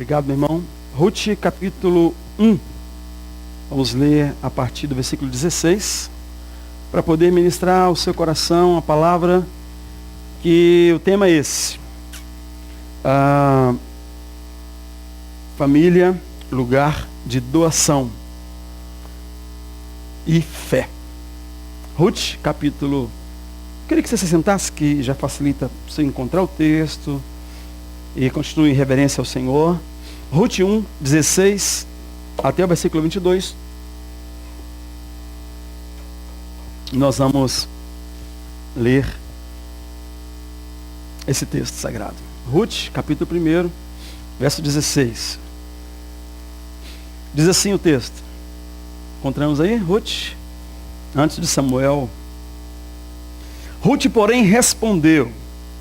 Obrigado, meu irmão. Ruth, capítulo 1. Vamos ler a partir do versículo 16, para poder ministrar ao seu coração a palavra, que o tema é esse. Família, lugar de doação e fé. Ruth, capítulo... Queria que você se sentasse, que já facilita você encontrar o texto e continue em reverência ao Senhor. Ruth 1, 16 até o versículo 22. Nós vamos ler esse texto sagrado. Ruth, capítulo 1, verso 16. Diz assim o texto. Encontramos aí, Ruth, antes de Samuel. Ruth, porém, respondeu: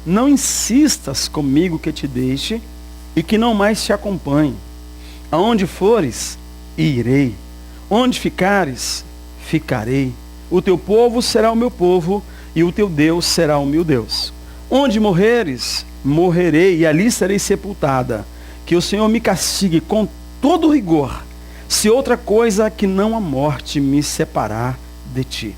não insistas comigo que te deixe e que não mais te acompanhe. Aonde fores, irei. Onde ficares, ficarei. O teu povo será o meu povo e o teu Deus será o meu Deus. Onde morreres, morrerei e ali serei sepultada. Que o Senhor me castigue com todo rigor, se outra coisa que não a morte me separar de ti.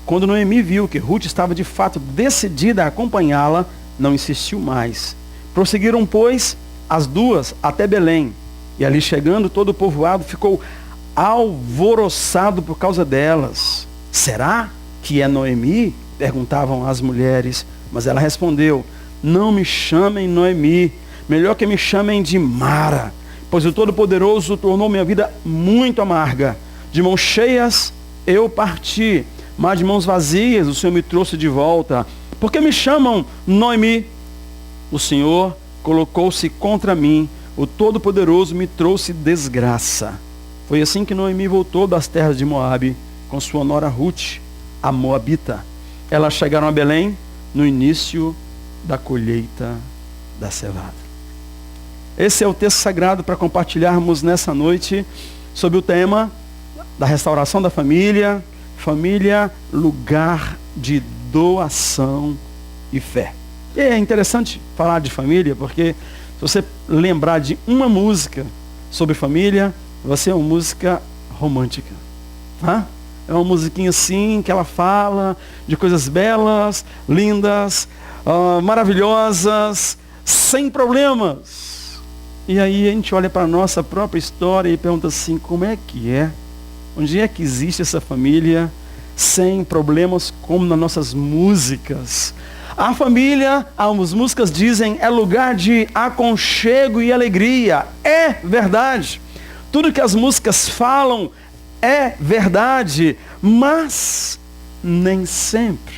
Quando Noemi viu que Ruth estava de fato decidida a acompanhá-la, não insistiu mais. Prosseguiram, pois, as duas até Belém. E ali chegando, todo o povoado ficou alvoroçado por causa delas. Será que é Noemi? Perguntavam as mulheres. Mas ela respondeu: não me chamem Noemi, melhor que me chamem de Mara, pois o Todo-Poderoso tornou minha vida muito amarga. De mãos cheias eu parti, mas de mãos vazias o Senhor me trouxe de volta. Por que me chamam Noemi? O Senhor colocou-se contra mim, o Todo-Poderoso me trouxe desgraça. Foi assim que Noemi voltou das terras de Moabe, com sua nora Ruth, a moabita. Elas chegaram a Belém no início da colheita da cevada. Esse é o texto sagrado para compartilharmos nessa noite sobre o tema da restauração da família. Família, lugar de doação e fé. E é interessante falar de família, porque se você lembrar de uma música sobre família, vai ser uma música romântica. Tá? É uma musiquinha assim, que ela fala de coisas belas, lindas, maravilhosas, sem problemas. E aí a gente olha para a nossa própria história e pergunta assim: como é que é? Onde é que existe essa família sem problemas como nas nossas músicas? A família, as músicas dizem, é lugar de aconchego e alegria. É verdade. Tudo que as músicas falam é verdade, mas nem sempre.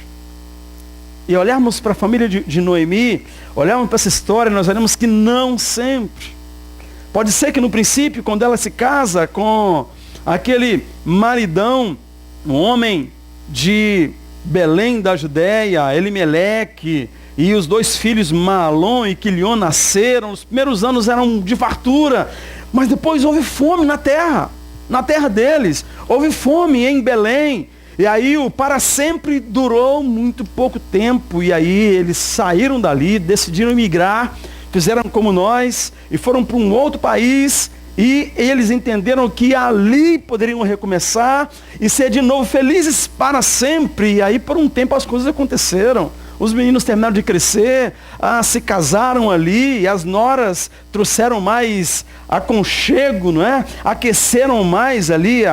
E olharmos para a família de Noemi, olharmos para essa história, nós veremos que não sempre. Pode ser que no princípio, quando ela se casa com aquele maridão, um homem de Belém da Judéia, Elimeleque, e os dois filhos Mahlon e Quilion nasceram. Os primeiros anos eram de fartura, mas depois houve fome na terra deles. Houve fome em Belém. E aí o para sempre durou muito pouco tempo. E aí eles saíram dali, decidiram emigrar, fizeram como nós e foram para um outro país. E eles entenderam que ali poderiam recomeçar e ser de novo felizes para sempre. E aí por um tempo as coisas aconteceram. Os meninos terminaram de crescer, se casaram ali, e as noras trouxeram mais aconchego, não é? Aqueceram mais ali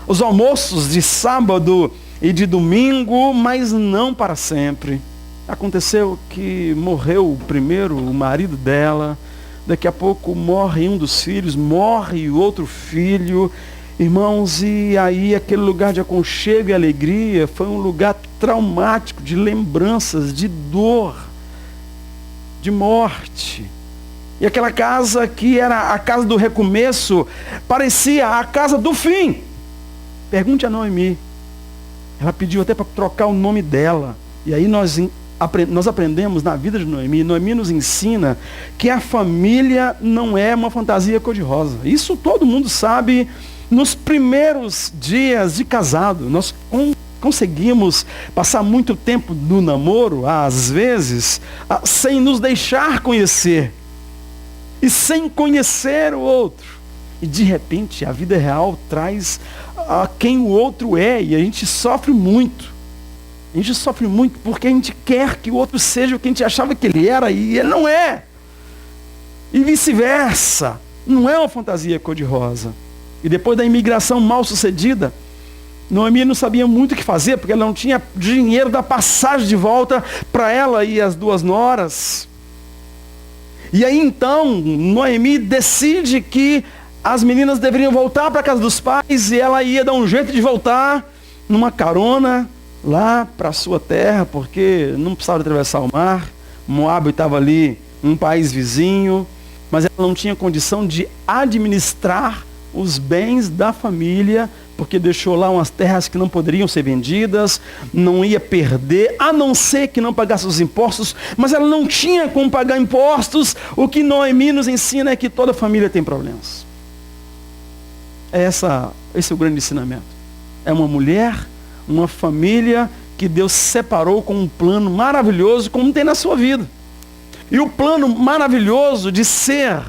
os almoços de sábado e de domingo, mas não para sempre. Aconteceu que morreu o marido dela. Daqui a pouco morre um dos filhos, morre o outro filho. Irmãos, e aí aquele lugar de aconchego e alegria foi um lugar traumático, de lembranças, de dor, de morte. E aquela casa que era a casa do recomeço, parecia a casa do fim. Pergunte a Noemi. Ela pediu até para trocar o nome dela. E aí nós aprendemos na vida de Noemi. Noemi nos ensina que a família não é uma fantasia cor-de-rosa. Isso todo mundo sabe. Nos primeiros dias de casado, nós conseguimos passar muito tempo no namoro, às vezes, sem nos deixar conhecer. e sem conhecer o outro. E de repente a vida real traz a quem o outro é, e a gente sofre muito. A gente sofre muito porque a gente quer que o outro seja o que a gente achava que ele era e ele não é. E vice-versa. Não é uma fantasia cor-de-rosa. E depois da imigração mal sucedida, Noemi não sabia muito o que fazer, porque ela não tinha dinheiro da passagem de volta para ela e as duas noras. E aí então, Noemi decide que as meninas deveriam voltar para a casa dos pais e ela ia dar um jeito de voltar numa carona lá para a sua terra, porque não precisava atravessar o mar. Moabe estava ali, um país vizinho, mas ela não tinha condição de administrar os bens da família, porque deixou lá umas terras que não poderiam ser vendidas, não ia perder, a não ser que não pagasse os impostos, mas ela não tinha como pagar impostos. O que Noemi nos ensina é que toda família tem problemas. Esse é o grande ensinamento. É uma mulher, uma família que Deus separou com um plano maravilhoso, como tem na sua vida. E o plano maravilhoso de ser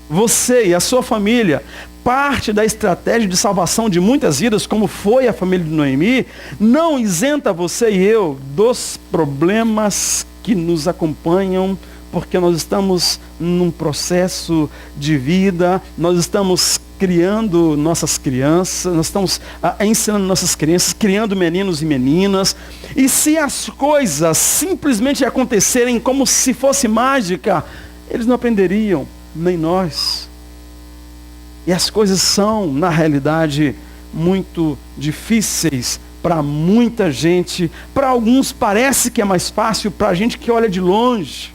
você e a sua família parte da estratégia de salvação de muitas vidas, como foi a família de Noemi, não isenta você e eu dos problemas que nos acompanham, porque nós estamos num processo de vida, nós estamos criando nossas crianças, nós estamos ensinando nossas crianças, criando meninos e meninas, e se as coisas simplesmente acontecerem como se fosse mágica, eles não aprenderiam, nem nós. E as coisas são, na realidade, muito difíceis para muita gente. Para alguns parece que é mais fácil, para a gente que olha de longe.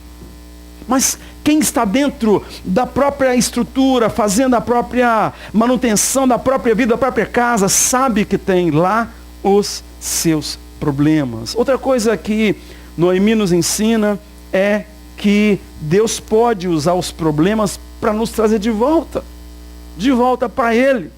Mas quem está dentro da própria estrutura, fazendo a própria manutenção da própria vida, da própria casa, sabe que tem lá os seus problemas. Outra coisa que Noemi nos ensina é que Deus pode usar os problemas para nos trazer de volta para Ele.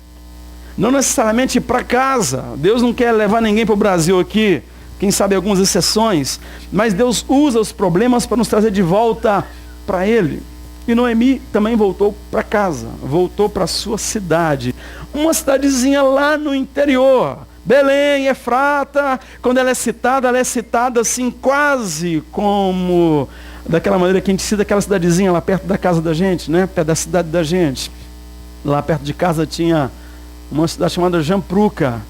Não necessariamente para casa. Deus não quer levar ninguém para o Brasil aqui. Quem sabe algumas exceções. Mas Deus usa os problemas para nos trazer de volta para Ele. E Noemi também voltou para casa. Voltou para a sua cidade. Uma cidadezinha lá no interior. Belém, Efrata. Quando ela é citada assim quase como daquela maneira que a gente cita aquela cidadezinha lá perto da casa da gente, né? Perto da cidade da gente. Lá perto de casa tinha uma cidade chamada Jampruca.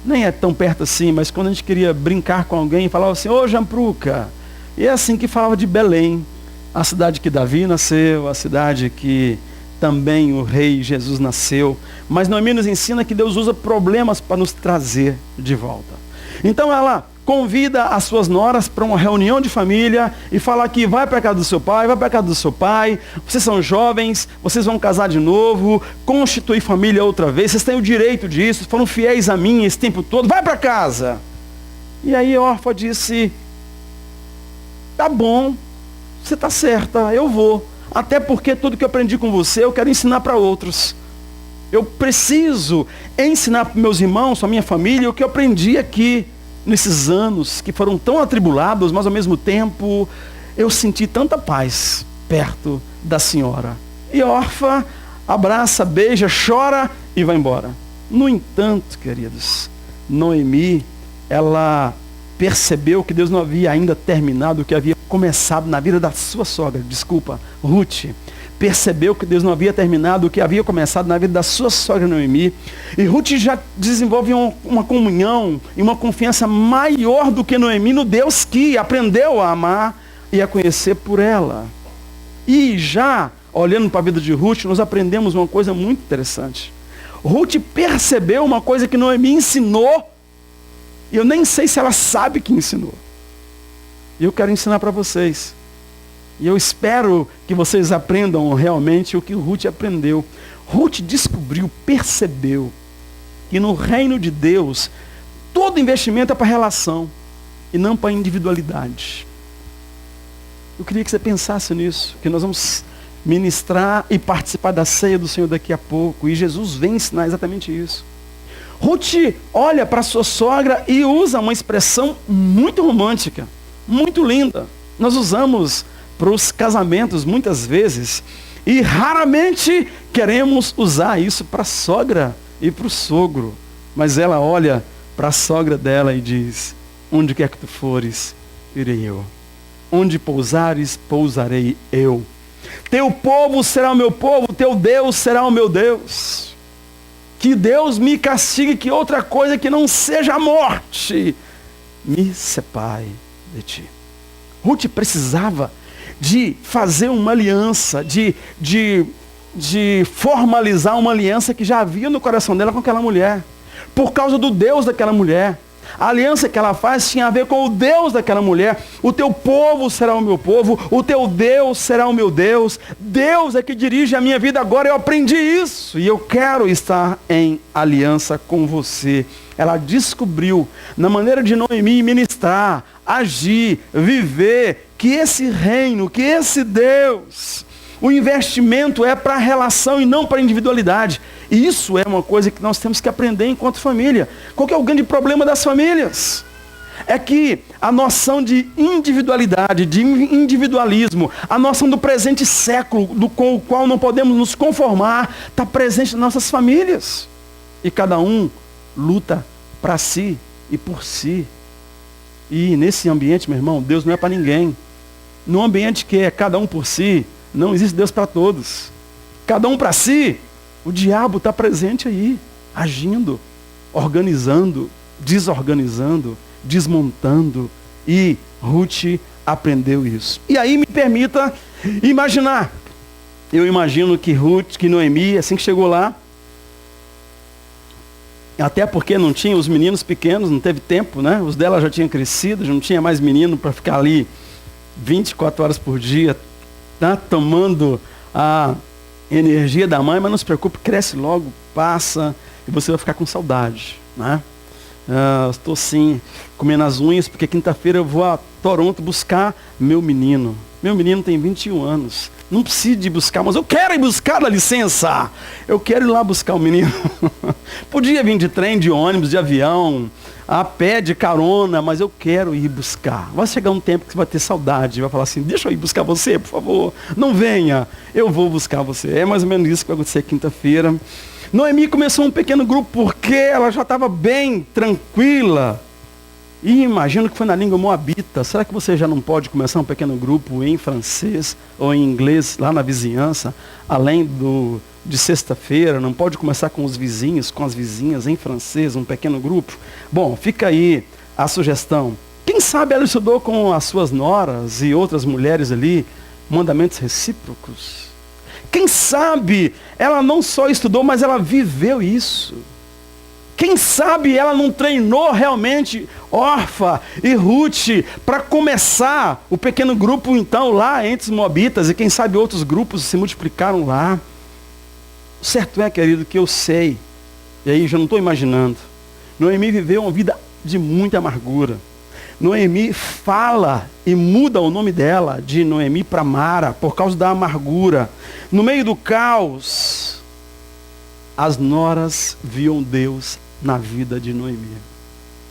Nem é tão perto assim, mas quando a gente queria brincar com alguém, falava assim, ô Jampruca. E é assim que falava de Belém, a cidade que Davi nasceu, a cidade que também o rei Jesus nasceu. Mas Noemi nos ensina que Deus usa problemas para nos trazer de volta. Então ela convida as suas noras para uma reunião de família e fala que vai para a casa do seu pai, vai para a casa do seu pai, vocês são jovens, vocês vão casar de novo, constituir família outra vez, vocês têm o direito disso, foram fiéis a mim esse tempo todo, vai para casa. E aí Orfa disse, tá bom, você está certa, eu vou, até porque tudo que eu aprendi com você eu quero ensinar para outros. Eu preciso ensinar para meus irmãos, para a minha família, o que eu aprendi aqui. Nesses anos que foram tão atribulados, mas ao mesmo tempo eu senti tanta paz perto da senhora. E Orfa abraça, beija, chora e vai embora. No entanto, queridos, Noemi, ela percebeu que Deus não havia ainda terminado o que havia começado na vida da sua sogra, Ruth. Percebeu que Deus não havia terminado o que havia começado na vida da sua sogra Noemi. E Ruth já desenvolve uma comunhão e uma confiança maior do que Noemi no Deus que aprendeu a amar e a conhecer por ela. E já, olhando para a vida de Ruth, nós aprendemos uma coisa muito interessante. Ruth percebeu uma coisa que Noemi ensinou, e eu nem sei se ela sabe que ensinou. E eu quero ensinar para vocês. E eu espero que vocês aprendam realmente o que Ruth aprendeu. Ruth descobriu, percebeu, que no reino de Deus, todo investimento é para relação, e não para individualidade. Eu queria que você pensasse nisso, que nós vamos ministrar e participar da ceia do Senhor daqui a pouco, e Jesus vem ensinar exatamente isso. Ruth olha para sua sogra e usa uma expressão muito romântica, muito linda. Nós usamos para os casamentos, muitas vezes, E raramente queremos usar isso para a sogra e para o sogro. Mas ela olha para a sogra dela e diz: onde quer que tu fores, irei eu. Onde pousares, pousarei eu. Teu povo será o meu povo, teu Deus será o meu Deus. Que Deus me castigue, que outra coisa que não seja a morte me separe de ti. Ruth precisava de fazer uma aliança, de formalizar uma aliança que já havia no coração dela com aquela mulher. Por causa do Deus daquela mulher. A aliança que ela faz tinha a ver com o Deus daquela mulher. O teu povo será o meu povo, o teu Deus será o meu Deus. Deus é que dirige a minha vida agora, eu aprendi isso. E eu quero estar em aliança com você. Ela descobriu, na maneira de Noemi ministrar, agir, viver, que esse reino, que esse Deus, o investimento é para a relação e não para a individualidade. E isso é uma coisa que nós temos que aprender enquanto família. Qual que é o grande problema das famílias? É que a noção de individualidade, de individualismo, a noção do presente século, com o qual não podemos nos conformar, está presente nas nossas famílias. E cada um luta para si e por si. E nesse ambiente, meu irmão, Deus não é para ninguém. Num ambiente que é cada um por si, não existe Deus para todos. Cada um para si, o diabo está presente aí, agindo, organizando, desorganizando, desmontando. E Ruth aprendeu isso. E aí me permita imaginar. Eu imagino que Noemi, assim que chegou lá, até porque não tinha os meninos pequenos, não teve tempo, né? Os dela já tinham crescido, já não tinha mais menino para ficar ali 24 horas por dia, tá tomando a energia da mãe. Mas não se preocupe, cresce logo, passa, e você vai ficar com saudade, né? Estou sim, comendo as unhas, porque quinta-feira eu vou a Toronto buscar meu menino. Meu menino tem 21 anos. Não preciso de buscar, mas eu quero ir buscar, dá licença. Eu quero ir lá buscar o menino. Podia vir de trem, de ônibus, de avião, a pé, de carona, mas eu quero ir buscar. Vai chegar um tempo que você vai ter saudade, vai falar assim: deixa eu ir buscar você, por favor. Não venha, eu vou buscar você. É mais ou menos isso que vai acontecer quinta-feira. Noemi começou um pequeno grupo porque ela já estava bem tranquila. E imagino que foi na língua moabita. Será que você já não pode começar um pequeno grupo em francês ou em inglês lá na vizinhança, além de sexta-feira? Não pode começar com os vizinhos, com as vizinhas em francês, um pequeno grupo? Bom, fica aí a sugestão. Quem sabe ela estudou com as suas noras e outras mulheres ali mandamentos recíprocos? Quem sabe ela não só estudou, mas ela viveu isso? Quem sabe ela não treinou realmente Orfa e Ruth para começar o pequeno grupo então lá entre os moabitas, e quem sabe outros grupos se multiplicaram lá. O certo é, querido, que eu sei, e aí já não estou imaginando, Noemi viveu uma vida de muita amargura. Noemi fala e muda o nome dela de Noemi para Mara por causa da amargura. No meio do caos, as noras viam Deus na vida de Noemi.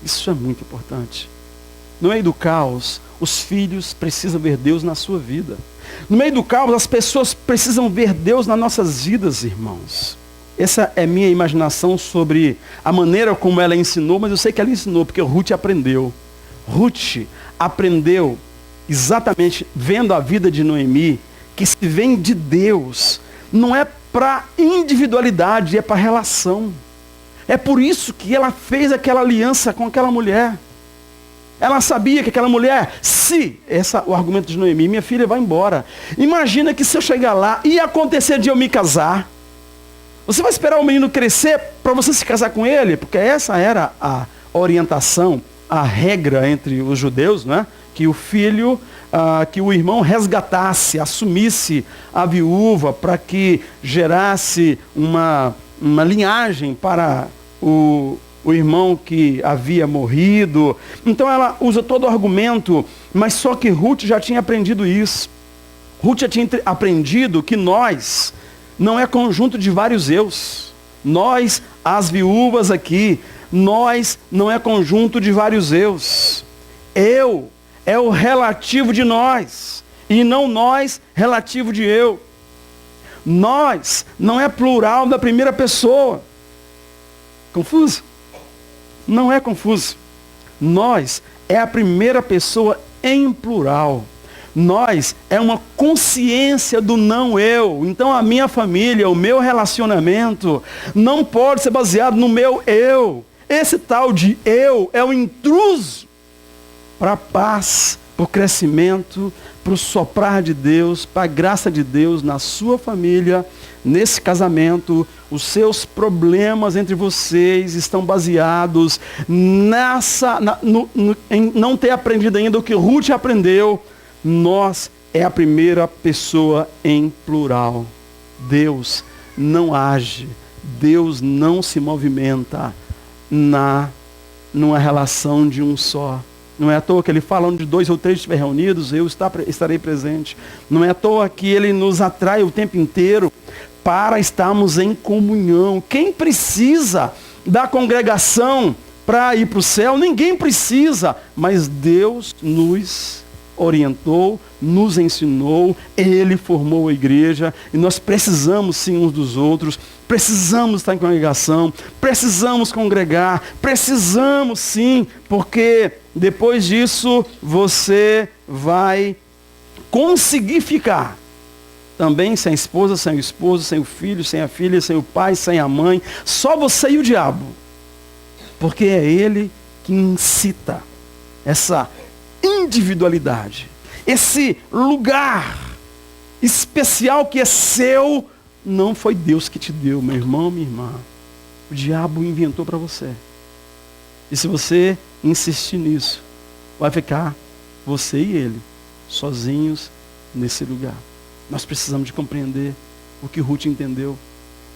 Isso é muito importante. No meio do caos, os filhos precisam ver Deus na sua vida. No meio do caos, as pessoas precisam ver Deus nas nossas vidas, irmãos. Essa é minha imaginação sobre a maneira como ela ensinou, mas eu sei que ela ensinou porque Ruth aprendeu. Ruth aprendeu exatamente vendo a vida de Noemi, que se vem de Deus, não é para individualidade, é para relação. É por isso que ela fez aquela aliança com aquela mulher. Ela sabia que aquela mulher, o argumento de Noemi, minha filha vai embora. Imagina que se eu chegar lá, ia acontecer de eu me casar. Você vai esperar o menino crescer para você se casar com ele? Porque essa era a orientação, a regra entre os judeus, né? Que o filho, que o irmão resgatasse, assumisse a viúva para que gerasse uma linhagem para o irmão que havia morrido. Então ela usa todo o argumento, mas só que Ruth já tinha aprendido isso. Ruth já tinha aprendido que nós não é conjunto de vários eus. Nós, as viúvas aqui, nós não é conjunto de vários eus. Eu é o relativo de nós, e não nós relativo de eu. Nós não é plural da primeira pessoa. Confuso? Não é confuso. Nós é a primeira pessoa em plural. Nós é uma consciência do não eu. Então a minha família, o meu relacionamento não pode ser baseado no meu eu. Esse tal de eu é um intruso para a paz, para o crescimento, para o soprar de Deus, para a graça de Deus na sua família, nesse casamento. Os seus problemas entre vocês estão baseados em não ter aprendido ainda o que Ruth aprendeu. Nós é a primeira pessoa em plural. Deus não age, Deus não se movimenta numa relação de um só. Não é à toa que ele fala, onde 2 ou 3 estiverem reunidos, eu estarei presente. Não é à toa que ele nos atrai o tempo inteiro para estarmos em comunhão. Quem precisa da congregação para ir para o céu? Ninguém precisa, mas Deus nos orientou, nos ensinou, Ele formou a igreja, e nós precisamos sim uns dos outros, precisamos estar em congregação, precisamos congregar, precisamos sim, porque depois disso você vai conseguir ficar também sem a esposa, sem o esposo, sem o filho, sem a filha, sem o pai, sem a mãe, só você e o diabo, porque é ele que incita essa individualidade, esse lugar especial que é seu. Não foi Deus que te deu, meu irmão, minha irmã. O diabo inventou para você. E se você insistir nisso, vai ficar você e ele sozinhos nesse lugar. Nós precisamos de compreender o que Ruth entendeu,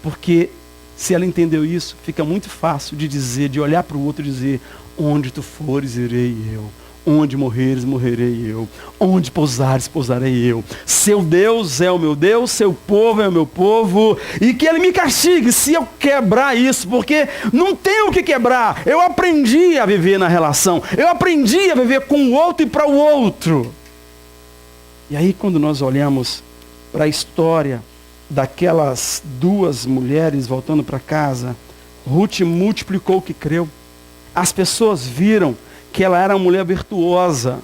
porque se ela entendeu isso, fica muito fácil de dizer, de olhar para o outro e dizer: onde tu fores, irei eu. Onde morreres, morrerei eu. Onde pousares, pousarei eu. Seu Deus é o meu Deus, seu povo é o meu povo. E que Ele me castigue se eu quebrar isso, porque não tem o que quebrar. Eu aprendi a viver na relação. Eu aprendi a viver com o outro e para o outro. E aí quando nós olhamos para a história daquelas 2 mulheres voltando para casa, Ruth multiplicou o que creu. As pessoas viram que ela era uma mulher virtuosa.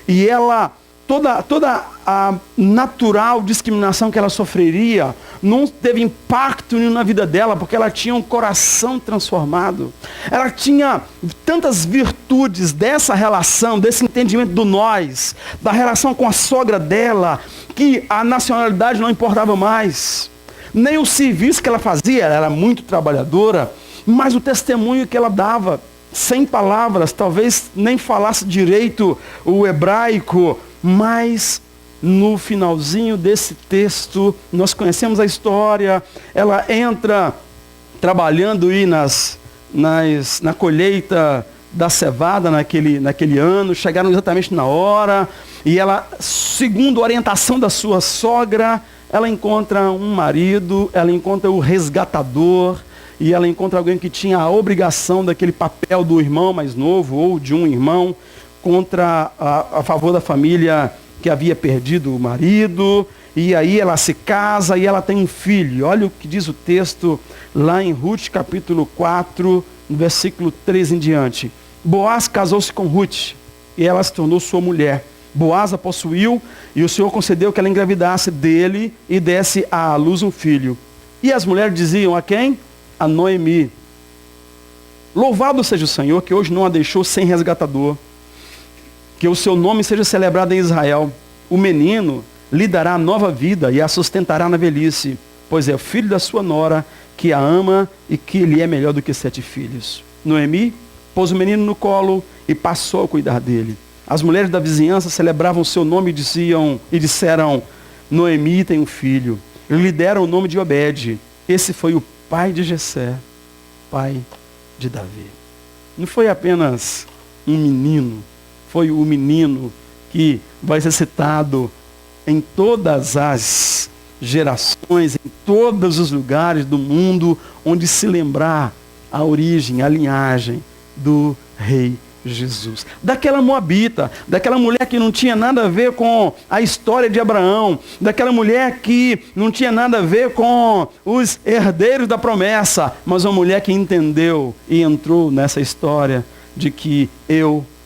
E ela, toda a natural discriminação que ela sofreria, não teve impacto nenhum na vida dela, porque ela tinha um coração transformado. Ela tinha tantas virtudes dessa relação, desse entendimento do nós, da relação com a sogra dela, que a nacionalidade não importava mais. Nem o serviço que ela fazia, ela era muito trabalhadora, mas o testemunho que ela dava, sem palavras, talvez nem falasse direito o hebraico, mas no finalzinho desse texto, nós conhecemos a história, ela entra trabalhando aí na colheita da cevada naquele ano, chegaram exatamente na hora, e ela, segundo a orientação da sua sogra, ela encontra um marido, ela encontra o resgatador, e ela encontra alguém que tinha a obrigação daquele papel do irmão mais novo, ou de um irmão, a favor da família que havia perdido o marido. E aí ela se casa e ela tem um filho. Olha o que diz o texto lá em Ruth capítulo 4, no versículo 3 em diante. Boaz casou-se com Ruth e ela se tornou sua mulher. Boaz a possuiu e o Senhor concedeu que ela engravidasse dele e desse à luz um filho. E as mulheres diziam a quem? A Noemi: louvado seja o Senhor, que hoje não a deixou sem resgatador, que o seu nome seja celebrado em Israel. O menino lhe dará nova vida e a sustentará na velhice, pois é o filho da sua nora, que a ama e que lhe é melhor do que 7 filhos. Noemi pôs o menino no colo e passou a cuidar dele. As mulheres da vizinhança celebravam o seu nome e disseram: Noemi tem um filho. Lhe deram o nome de Obed. Esse foi o pai de Jessé, pai de Davi. Não foi apenas um menino, foi o menino que vai ser citado em todas as gerações, em todos os lugares do mundo onde se lembrar a origem, a linhagem do rei Jesus. Daquela moabita, daquela mulher que não tinha nada a ver com a história de Abraão, daquela mulher que não tinha nada a ver com os herdeiros da promessa, mas uma mulher que entendeu e entrou nessa história de que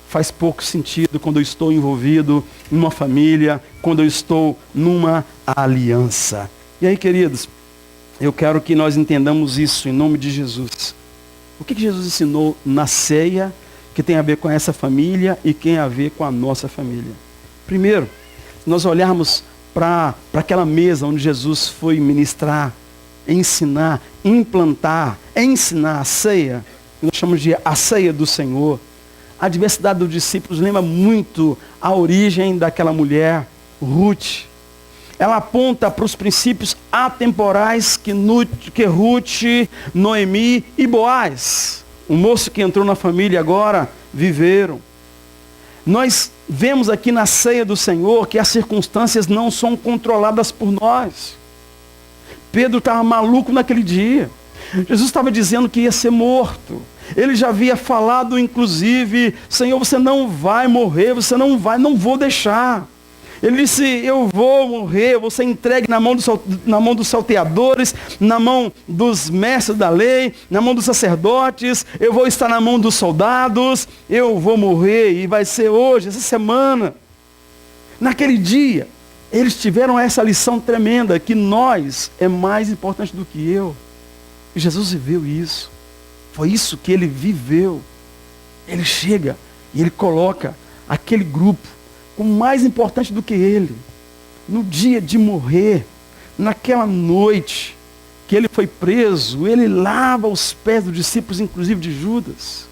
faz pouco sentido quando eu estou envolvido numa família, quando eu estou numa aliança. E aí, queridos, eu quero que nós entendamos isso em nome de Jesus. O que Jesus ensinou na ceia que tem a ver com essa família e que tem a ver com a nossa família? Primeiro, nós olharmos para aquela mesa onde Jesus foi ministrar, ensinar, implantar, ensinar a ceia, que nós chamamos de a ceia do Senhor. A diversidade dos discípulos lembra muito a origem daquela mulher, Ruth. Ela aponta para os princípios atemporais que Ruth, Noemi e Boaz, o moço que entrou na família agora, viveram. Nós vemos aqui na ceia do Senhor que as circunstâncias não são controladas por nós. Pedro estava maluco naquele dia. Jesus estava dizendo que ia ser morto. Ele já havia falado, inclusive, Senhor, você não vai morrer, não vou deixar. Ele disse, eu vou morrer, vou ser entregue na mão dos salteadores, na mão dos mestres da lei, na mão dos sacerdotes, eu vou estar na mão dos soldados, eu vou morrer e vai ser hoje, essa semana. Naquele dia, eles tiveram essa lição tremenda, que nós é mais importante do que eu. E Jesus viveu isso. Foi isso que ele viveu. Ele chega e ele coloca aquele grupo como mais importante do que ele. No dia de morrer, naquela noite que ele foi preso, ele lava os pés dos discípulos, inclusive de Judas.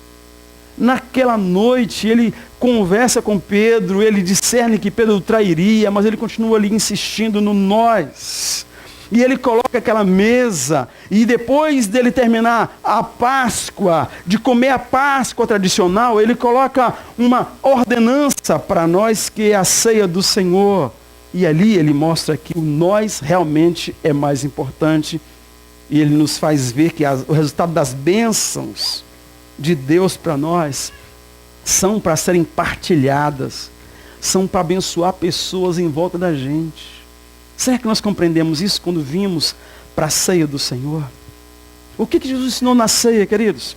Naquela noite ele conversa com Pedro, ele discerne que Pedro o trairia, mas ele continua ali insistindo no nós. E ele coloca aquela mesa, e depois dele terminar a Páscoa, de comer a Páscoa tradicional, ele coloca uma ordenança para nós, que é a ceia do Senhor. E ali ele mostra que o nós realmente é mais importante, e ele nos faz ver que o resultado das bênçãos de Deus para nós são para serem partilhadas, são para abençoar pessoas em volta da gente. Será que nós compreendemos isso quando vimos para a ceia do Senhor? O que Jesus ensinou na ceia, queridos?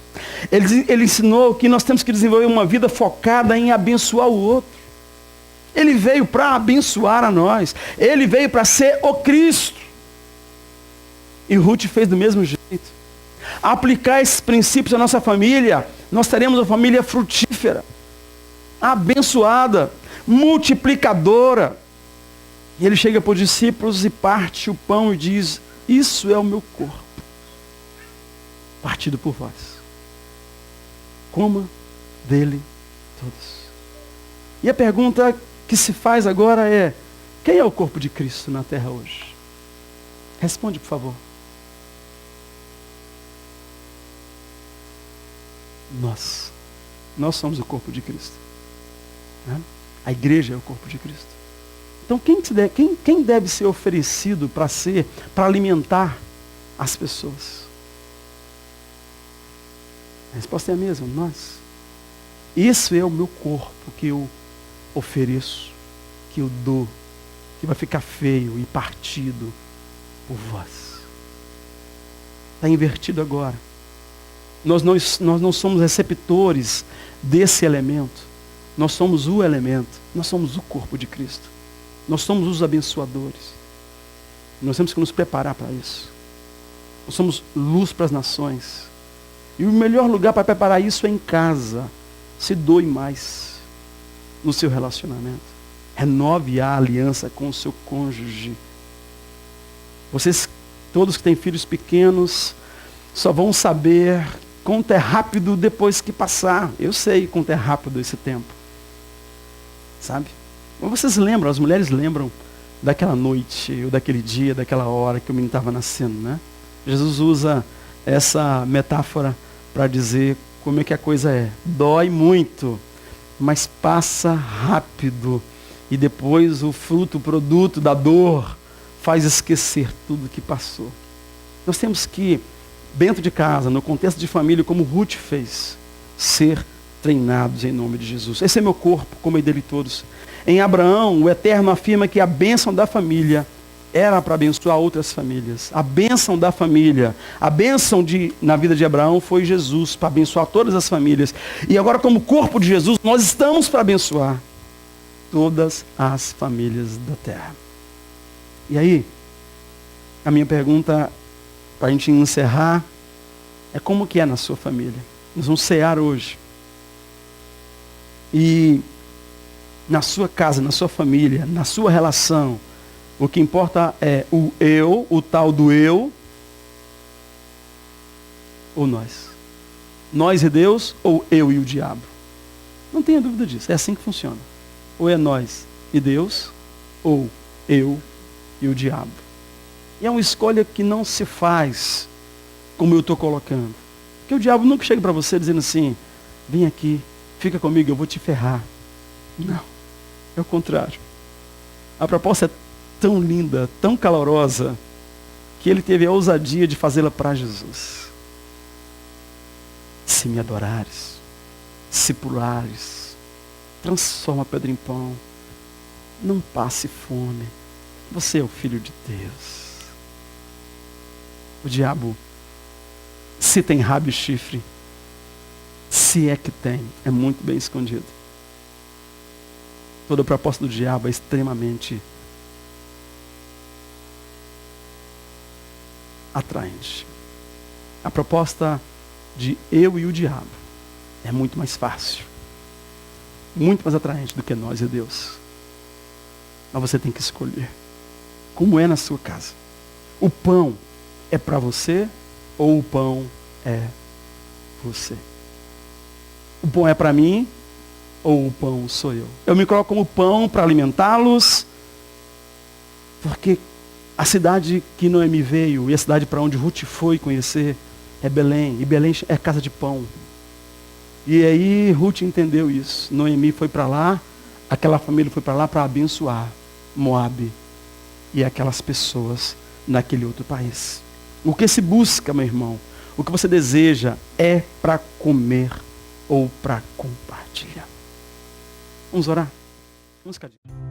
Ele ensinou que nós temos que desenvolver uma vida focada em abençoar o outro. Ele veio para abençoar a nós. Ele veio para ser o Cristo. E Ruth fez do mesmo jeito. Aplicar esses princípios à nossa família, nós teremos uma família frutífera, abençoada, multiplicadora. E ele chega para os discípulos e parte o pão e diz, isso é o meu corpo, partido por vós. Coma dele todos. E a pergunta que se faz agora é, quem é o corpo de Cristo na terra hoje? Responde, por favor. Nós somos o corpo de Cristo. Né? A igreja é o corpo de Cristo. Então quem deve ser oferecido para alimentar as pessoas? A resposta é a mesma, nós. Esse é o meu corpo que eu ofereço, que eu dou, que vai ficar feio e partido por vós. Está invertido agora. Nós não somos receptores desse elemento. Nós somos o elemento. Nós somos o corpo de Cristo. Nós somos os abençoadores. Nós temos que nos preparar para isso. Nós somos luz para as nações. E o melhor lugar para preparar isso é em casa. Se doe mais no seu relacionamento. Renove a aliança com o seu cônjuge. Vocês, todos que têm filhos pequenos, só vão saber quanto é rápido depois que passar. Eu sei quanto é rápido esse tempo. Sabe? Mas vocês lembram, as mulheres lembram daquela noite, ou daquele dia, daquela hora que o menino estava nascendo, né? Jesus usa essa metáfora para dizer como é que a coisa é. Dói muito, mas passa rápido. E depois o fruto, o produto da dor, faz esquecer tudo que passou. Nós temos que, dentro de casa, no contexto de família, como Ruth fez, ser treinados em nome de Jesus. Esse é meu corpo, comei dele todos. Em Abraão, o Eterno afirma que a bênção da família era para abençoar outras famílias. A bênção da família, a bênção na vida de Abraão foi Jesus, para abençoar todas as famílias. E agora, como corpo de Jesus, nós estamos para abençoar todas as famílias da terra. E aí, a minha pergunta, para a gente encerrar, é como que é na sua família? Nós vamos cear hoje. E na sua casa, na sua família, na sua relação, o que importa é o eu, o tal do eu, ou nós? Nós e Deus, ou eu e o diabo? Não tenha dúvida disso, é assim que funciona. Ou é nós e Deus, ou eu e o diabo. E é uma escolha que não se faz como eu estou colocando. Porque o diabo nunca chega para você dizendo assim, vem aqui, fica comigo, eu vou te ferrar. Não, é o contrário. A proposta é tão linda, tão calorosa, que ele teve a ousadia de fazê-la para Jesus. Se me adorares, se pulares, transforma a pedra em pão, não passe fome, você é o Filho de Deus. O diabo, se tem rabo e chifre, se é que tem, é muito bem escondido. Toda a proposta do diabo é extremamente atraente. A proposta de eu e o diabo é muito mais fácil, muito mais atraente do que nós e Deus. Mas você tem que escolher. Como é na sua casa? O pão é para você ou o pão é você? O pão é para mim ou o pão sou eu? Eu me coloco como pão para alimentá-los, porque a cidade que Noemi veio e a cidade para onde Ruth foi conhecer é Belém. E Belém é casa de pão. E aí Ruth entendeu isso. Noemi foi para lá, aquela família foi para lá para abençoar Moabe e aquelas pessoas naquele outro país. O que se busca, meu irmão, o que você deseja é para comer ou para compartilhar. Vamos orar? Vamos ficar de...